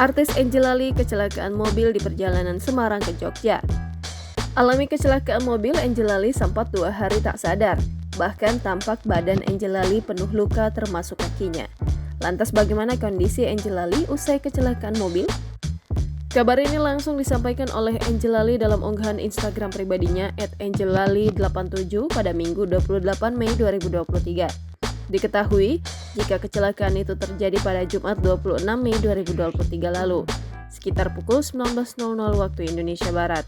Artis Angelali kecelakaan mobil di perjalanan Semarang ke Jogja. Alami kecelakaan mobil, Angelali sempat 2 hari tak sadar. Bahkan tampak badan Angelali penuh luka termasuk kakinya. Lantas bagaimana kondisi Angelali usai kecelakaan mobil? Kabar ini langsung disampaikan oleh Angelali dalam unggahan Instagram pribadinya @angelali87 pada Minggu 28 Mei 2023. Diketahui, jika kecelakaan itu terjadi pada Jumat 26 Mei 2023 lalu, sekitar pukul 19.00 waktu Indonesia Barat.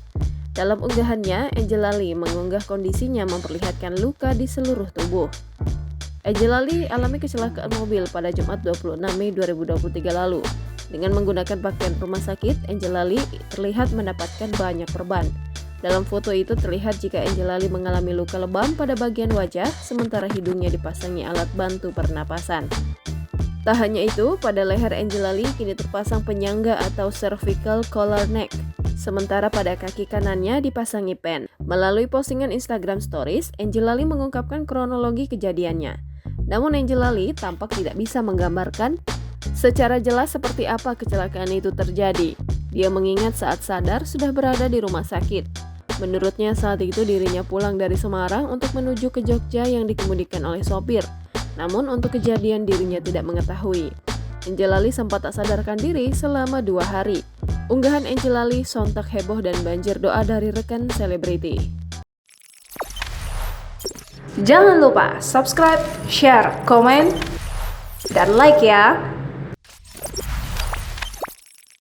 Dalam unggahannya, Angelali mengunggah kondisinya memperlihatkan luka di seluruh tubuh. Angelali alami kecelakaan mobil pada Jumat 26 Mei 2023 lalu. Dengan menggunakan pakaian rumah sakit, Angelali terlihat mendapatkan banyak perban. Dalam foto itu terlihat jika Angelali mengalami luka lebam pada bagian wajah, sementara hidungnya dipasangi alat bantu pernapasan. Tak hanya itu, pada leher Angelali kini terpasang penyangga atau cervical collar neck, sementara pada kaki kanannya dipasangi pen. Melalui postingan Instagram Stories, Angelali mengungkapkan kronologi kejadiannya. Namun Angelali tampak tidak bisa menggambarkan secara jelas seperti apa kecelakaan itu terjadi. Dia mengingat saat sadar sudah berada di rumah sakit. Menurutnya saat itu dirinya pulang dari Semarang untuk menuju ke Jogja yang dikemudikan oleh sopir. Namun untuk kejadian dirinya tidak mengetahui. Angelali sempat tak sadarkan diri selama 2 hari. Unggahan Angelali sontak heboh dan banjir doa dari rekan selebriti. Jangan lupa subscribe, share, komen, dan like ya.